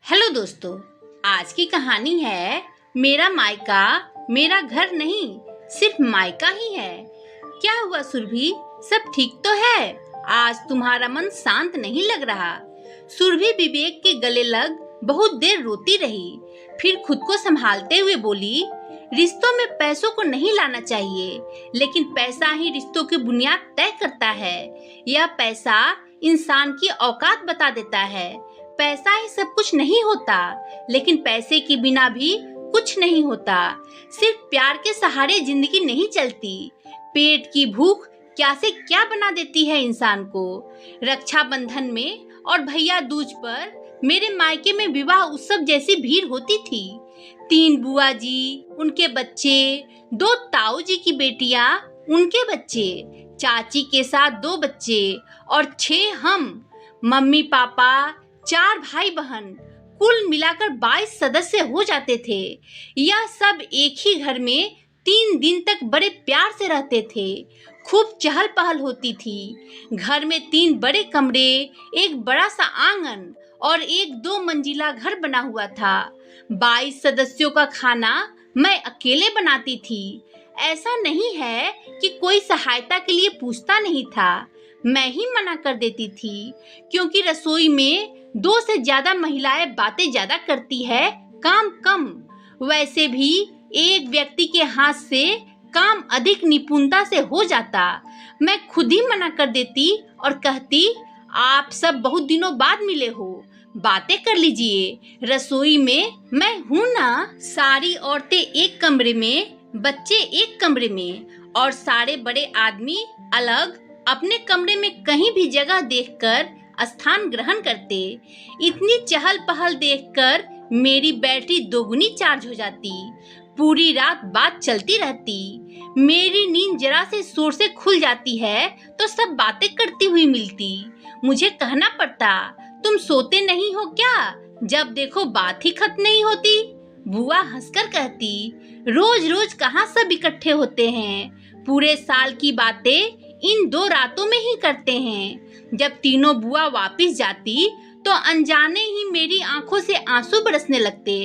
Hello दोस्तों, आज की कहानी है मेरा मायका मेरा घर नहीं, सिर्फ मायका ही है। क्या हुआ सुरभि, सब ठीक तो है? आज तुम्हारा मन शांत नहीं लग रहा। सुरभि विवेक के गले लग बहुत देर रोती रही, फिर खुद को संभालते हुए बोली, रिश्तों में पैसों को नहीं लाना चाहिए, लेकिन पैसा ही रिश्तों की बुनियाद तय करता है। यह पैसा इंसान की औकात बता देता है। पैसा ही सब कुछ नहीं होता, लेकिन पैसे के बिना भी कुछ नहीं होता। सिर्फ प्यार के सहारे जिंदगी नहीं चलती। पेट की भूख क्या से क्या बना देती है इंसान को। रक्षाबंधन में और भैया दूज पर मेरे मायके में विवाह उत्सव जैसी भीड़ होती थी। 3 बुआ जी, उनके बच्चे, 2 ताऊ जी की बेटियां, उनके बच्चे, चाची के साथ 2 बच्चे और 6 हम, मम्मी पापा, 4 भाई बहन, कुल मिलाकर 22 सदस्य हो जाते थे। यह सब एक ही घर में 3 दिन तक बड़े प्यार से रहते थे। खूब चहल पहल होती थी। घर में 3 बड़े कमरे, एक बड़ा सा आंगन और एक 2 मंजिला घर बना हुआ था। 22 सदस्यों का खाना मैं अकेले बनाती थी। ऐसा नहीं है कि कोई सहायता के लिए पूछता नहीं था। मैं ही मना कर देती थी, क्योंकि रसोई में 2 से ज्यादा महिलाएं बातें ज्यादा करती है, काम कम। वैसे भी एक व्यक्ति के हाथ से काम अधिक निपुणता से हो जाता। मैं खुद ही मना कर देती और कहती, आप सब बहुत दिनों बाद मिले हो, बातें कर लीजिए, रसोई में मैं हूं ना। सारी औरतें एक कमरे में, बच्चे एक कमरे में और सारे बड़े आदमी अलग अपने कमरे में कहीं भी जगह देखकर स्थान ग्रहण करते। इतनी चहल पहल देखकर मेरी बैटरी दोगुनी चार्ज हो जाती। पूरी रात बात चलती रहती। मेरी नींद जरा से शोर से खुल जाती है तो सब बातें करती हुई मिलती। मुझे कहना पड़ता, तुम सोते नहीं हो क्या? जब देखो बात ही खत्म नहीं होती। बुआ हंसकर कहती, रोज रोज कहाँ सब इकट्ठे होते हैं, पूरे साल की बातें इन 2 रातों में ही करते हैं। जब तीनों बुआ वापस जाती तो अनजाने ही मेरी आंखों से आंसू बरसने लगते।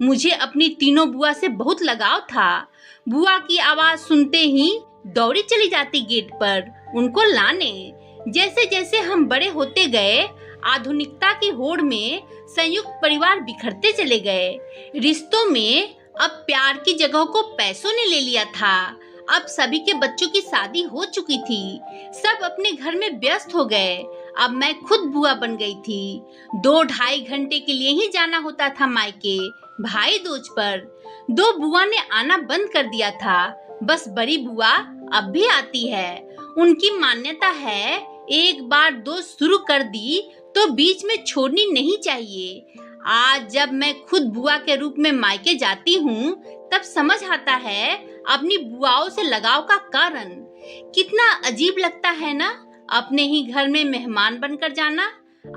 मुझे अपनी तीनों बुआ से बहुत लगाव था। बुआ की आवाज सुनते ही दौड़ी चली जाती गेट पर उनको लाने। जैसे जैसे हम बड़े होते गए, आधुनिकता की होड़ में संयुक्त परिवार बिखरते चले गए। रिश्तों में अब प्यार की जगह को पैसों ने ले लिया था। अब सभी के बच्चों की शादी हो चुकी थी, सब अपने घर में व्यस्त हो गए। अब मैं खुद बुआ बन गई थी। 2-2.5 घंटे के लिए ही जाना होता था मायके, भाई दूज पर। 2 बुआ ने आना बंद कर दिया था, बस बड़ी बुआ अब भी आती है। उनकी मान्यता है, एक बार दोस्त शुरू कर दी तो बीच में छोड़नी नहीं चाहिए। आज जब मैं खुद बुआ के रूप में मायके जाती हूँ, तब समझ आता है अपनी बुआओं से लगाव का कारण। कितना अजीब लगता है ना, अपने ही घर में मेहमान बनकर जाना।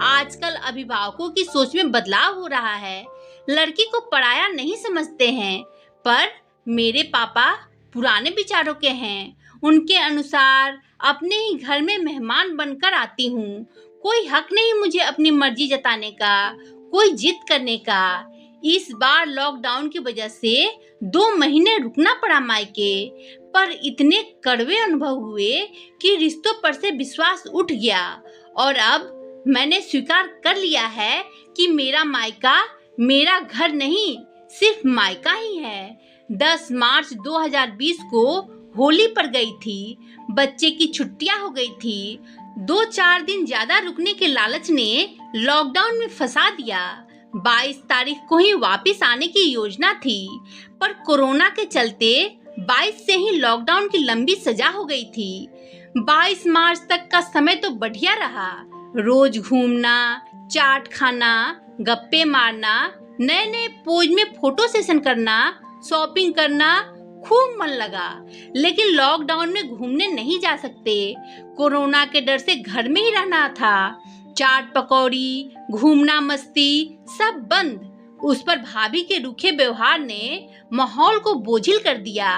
आजकल अभिभावकों की सोच में बदलाव हो रहा है। लड़की को पराया नहीं समझते हैं, पर मेरे पापा पुराने विचारों के हैं। उनके अनुसार अपने ही घर में मेहमान बनकर आती हूँ। कोई हक नहीं मुझे अपनी मर्जी जताने का, कोई जिद करने का। इस बार लॉकडाउन की वजह से 2 महीने रुकना पड़ा मायके, पर इतने कड़वे अनुभव हुए कि रिश्तों पर से विश्वास उठ गया। और अब मैंने स्वीकार कर लिया है कि मेरा मायका मेरा घर नहीं, सिर्फ मायका ही है। 10 मार्च 2020 को होली पर गई थी। बच्चे की छुट्टियां हो गई थी। 2-4 दिन ज्यादा रुकने के लालच ने लॉकडाउन में फंसा दिया। 22 तारीख को ही वापस आने की योजना थी, पर कोरोना के चलते 22 से ही लॉकडाउन की लंबी सजा हो गई थी। 22 मार्च तक का समय तो बढ़िया रहा। रोज घूमना, चाट खाना, गप्पे मारना, नए नए पोज में फोटो सेशन करना, शॉपिंग करना, खूब मन लगा। लेकिन लॉकडाउन में घूमने नहीं जा सकते, कोरोना के डर से घर में ही रहना था। चाट पकौड़ी, घूमना, मस्ती सब बंद। उस पर भाभी के रूखे व्यवहार ने माहौल को बोझिल कर दिया।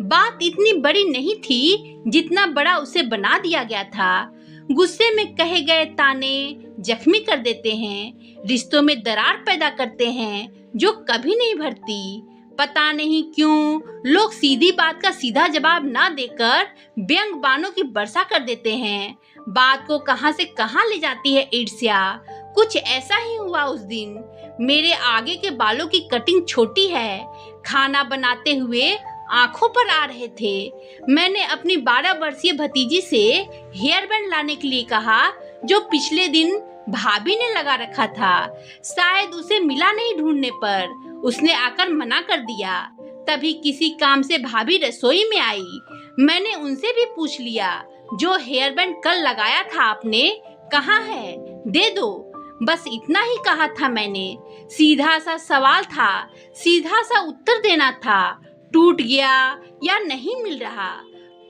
बात इतनी बड़ी नहीं थी जितना बड़ा उसे बना दिया गया था। गुस्से में कहे गए ताने जख्मी कर देते हैं, रिश्तों में दरार पैदा करते हैं जो कभी नहीं भरती। पता नहीं क्यों लोग सीधी बात का सीधा जवाब ना देकर व्यंग बाणों की वर्षा कर देते हैं। बात को कहां से कहां ले जाती है ईर्ष्या। कुछ ऐसा ही हुआ उस दिन। मेरे आगे के बालों की कटिंग छोटी है, खाना बनाते हुए आंखों पर आ रहे थे। मैंने अपनी 12 वर्षीय भतीजी से हेयर बैंड लाने के लिए कहा, जो पिछले दिन भाभी ने लगा रखा था। शायद उसे मिला नहीं ढूंढने पर, उसने आकर मना कर दिया। तभी किसी काम से भाभी रसोई में आई। मैंने उनसे भी पूछ लिया, जो हेयर बैंड कल लगाया था आपने, कहाँ है, दे दो। बस इतना ही कहा था मैंने। सीधा सा सवाल था, सीधा सा उत्तर देना था। टूट गया या नहीं मिल रहा,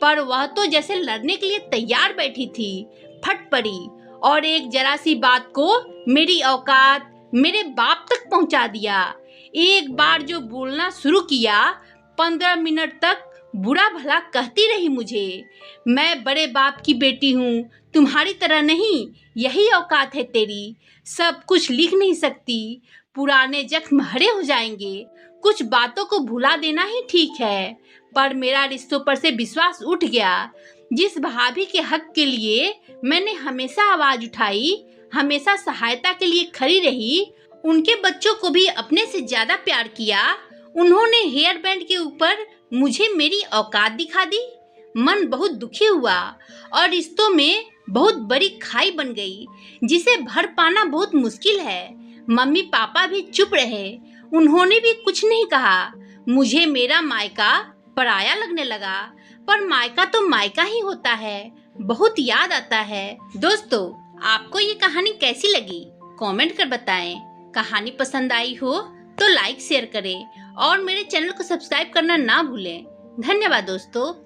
पर वह तो जैसे लड़ने के लिए तैयार बैठी थी। फट पड़ी और एक जरा सी बात को मेरी औकात मेरे बाप तक पहुंचा दिया। एक बार जो बोलना शुरू किया, 15 मिनट तक बुरा भला कहती रही मुझे। मैं बड़े बाप की बेटी हूँ, तुम्हारी तरह नहीं, यही औकात है तेरी। सब कुछ लिख नहीं सकती, पुराने जख्म हरे हो जाएंगे। कुछ बातों को भुला देना ही ठीक है। पर मेरा रिश्तों पर से विश्वास उठ गया। जिस भाभी के हक के लिए मैंने हमेशा आवाज उठाई, हमेशा सहायता के लिए खड़ी रही, उनके बच्चों को भी अपने से ज्यादा प्यार किया, उन्होंने हेयर बैंड के ऊपर मुझे मेरी औकात दिखा दी। मन बहुत दुखी हुआ और रिश्तों में बहुत बड़ी खाई बन गई, जिसे भर पाना बहुत मुश्किल है। मम्मी पापा भी चुप रहे, उन्होंने भी कुछ नहीं कहा। मुझे मेरा मायका पराया लगने लगा, पर मायका तो मायका ही होता है। बहुत याद आता है। दोस्तों, आपको ये कहानी कैसी लगी कमेंट कर बताएं। कहानी पसंद आई हो तो लाइक शेयर करें और मेरे चैनल को सब्सक्राइब करना ना भूलें। धन्यवाद दोस्तों।